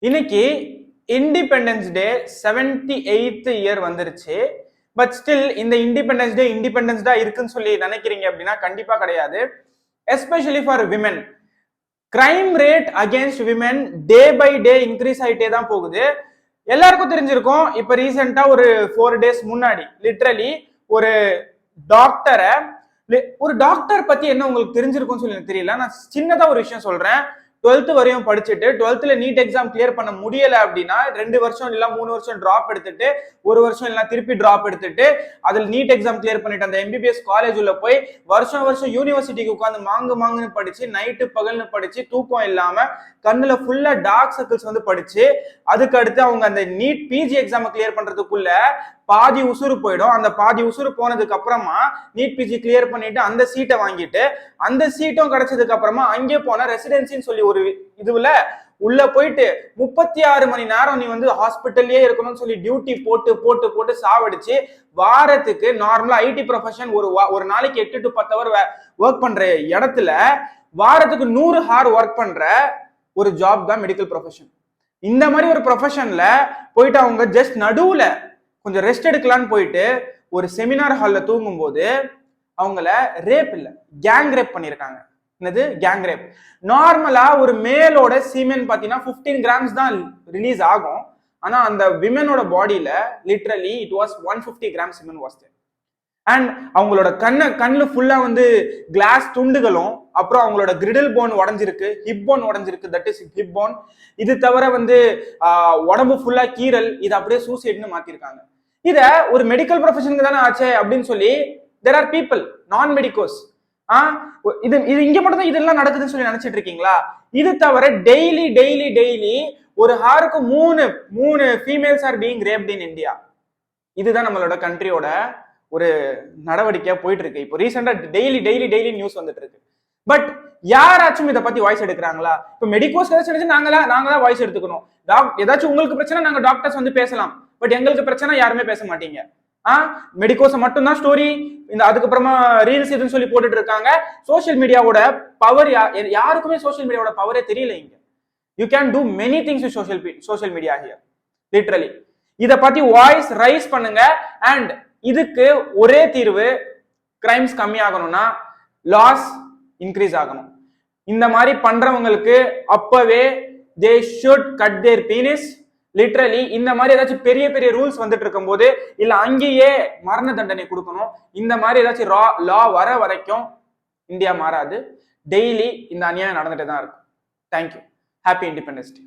இன்னைக்கு independence day 78th year வந்துருச்சு. But still இந்த இண்டிபெண்டன்ஸ் டே இருக்குன்னு சொல்லி நினைக்கிறீங்க அப்படின்னா கண்டிப்பா கிடையாது. Especially for women, crime rate against women day by day increase ஆகிட்டே தான் போகுது. எல்லாருக்கும் தெரிஞ்சிருக்கும். இப்ப ரீசெண்டா ஒரு 4 days முன்னாடி லிட்ரலி ஒரு டாக்டர் பத்தி என்ன உங்களுக்கு தெரிஞ்சிருக்கும்னு சொல்லி எனக்கு தெரியல. நான் சின்னதா ஒரு விஷயம் சொல்றேன். 12th வரையும் படிச்சுட்டு 12th நீட் எக்ஸாம் கிளியர் பண்ண முடியல அப்படின்னா 2 வருஷம் இல்ல 3 வருஷம் டிராப் எடுத்துட்டு 1 வருஷம் இல்ல திருப்பி டிராப் எடுத்துட்டு அதில் நீட் எக்ஸாம் கிளியர் பண்ணிட்டு அந்த எம்பிபிஎஸ் காலேஜ் உள்ள போய் வருஷம் யூனிவர்சிட்டிக்கு உட்காந்து மாங்குன்னு படிச்சு நைட்டு பகல்னு படிச்சு தூக்கம் இல்லாம கண்ணுல ஃபுல்லா டார்க் சர்க்கிள்ஸ் வந்து படிச்சு அதுக்கு அடுத்து அவங்க அந்த நீட் பிஜி எக்ஸாம் கிளியர் பண்றதுக்குள்ள பாதி உசுறு போயிடும். அந்த பாதி உசுறு போனதுக்கு அப்புறமா நீட் பிஜி கிளியர் பண்ணிட்டு அந்த சீட்டை வாங்கிட்டு அந்த சீட்டும் கிடைச்சதுக்கு அப்புறமா அங்கே போன ரெசிடென்சின்னு சொல்லி ஒரு இதுல உள்ள போயிட்டு 36 மணி நேரம் நீ வந்து ஹாஸ்பிட்டல்லயே இருக்கணும்னு சொல்லி டியூட்டி போட்டு சாவடிச்சு வாரத்துக்கு நார்மலா ஐடி ப்ரொஃபஷன் ஒரு நாளைக்கு 8 to 10 hour ஒர்க் பண்ற இடத்துல வாரத்துக்கு 100 hour ஒர்க் பண்ற ஒரு ஜாப் தான் மெடிக்கல் ப்ரொஃபஷன். இந்த மாதிரி ஒரு ப்ரொஃபஷன்ல போயிட்டு அவங்க ஜஸ்ட் நடுவுல கொஞ்சம் ரெஸ்ட் எடுக்கலான்னு போயிட்டு ஒரு செமினார் ஹால்ல தூங்கும் போது அவங்கள ரேப் இல்ல கேங் ரேப் பண்ணிருக்காங்க. என்னது கேங் ரேப்? நார்மலா ஒரு மேலோட சீமென் பாத்தீங்கன்னா 15 grams தான் ரிலீஸ் ஆகும். ஆனா அந்த விமனோட பாடியில literally it was 150 grams semen was there. And அவங்களோட கண்ணுல ஃபுல்லா வந்து கிளாஸ் துண்டுகளும் அப்புறம் அவங்களோட கிரிடல் போன் உடஞ்சிருக்கு, ஹிப் போன் உடஞ்சிருக்கு, தட் இஸ் ஹிப் போன். இது தவிர வந்து உடம்பு ஃபுல்லா கீரல், இது அப்படியே சூசைட்னு மாத்திருக்காங்க. இத ஒரு மெடிக்கல் ப்ரொஃபஷனுக்கு தானே ஆச்சு அப்படின்னு சொல்லி தேர் ஆர் பீப்புள் நான் மெடிக்கோஸ் இது இங்க மட்டும் தான் இதெல்லாம் நடக்குதுன்னு சொல்லி நினைச்சிட்டு இருக்கீங்களா? இது தவிர டெய்லி ஒரு ஹாருக்கு மூணு females are being raped in India. இதுதான் நம்மளோட கண்ட்ரியோட ஒரு நடவடிக்கையா போயிட்டு இருக்கு. இப்போ ரீசெண்டா டெய்லி நியூஸ் வந்துட்டு இருக்கு. பட் யாராச்சும் இதை பத்தி வாய்ஸ் எடுக்கிறாங்களா? இப்போ மெடிக்கோஸ் நாங்கதான் வாய்ஸ் எடுத்துக்கணும். ஏதாச்சும் உங்களுக்கு பிரச்சனை நாங்க டாக்டர்ஸ் வந்து பேசலாம். பட் எங்களுக்கு பிரச்சனை யாருமே பேச மாட்டீங்க. மெடிக்கோஸ் மட்டும்தான் ஸ்டோரி, இந்த அதுக்கப்புறமா ரீல்ஸ் இதுன்னு சொல்லி போட்டுட்டு இருக்காங்க. சோசியல் மீடியாவோட பவர் யாருக்குமே சோசியல் மீடியாவோட பவரே தெரியல. இங்க you can do many things with social media here literally. இத பத்தி வாய்ஸ் ரைஸ் பண்ணுங்க. அண்ட் இதுக்கு ஒரே தீர்வு, கிரைம்ஸ் கம்மி ஆகணும்னா லாஸ் இன்க்ரீஸ் ஆகணும். இந்த மாதிரி பண்றவங்களுக்கு அப்பவே they should cut their penis. Literally இந்த மாதிரி ஏதாச்சும் பெரிய ரூல்ஸ் வந்துட்டு இருக்கும் போது இல்ல அங்கேயே மரண தண்டனை கொடுக்கணும். இந்த மாதிரி ஏதாச்சும் லா வர வரைக்கும் இந்தியா மாறாது. டெய்லி இந்த அநியாயம் நடந்துட்டே தான் இருக்கும். தேங்க்யூ. Happy independence day.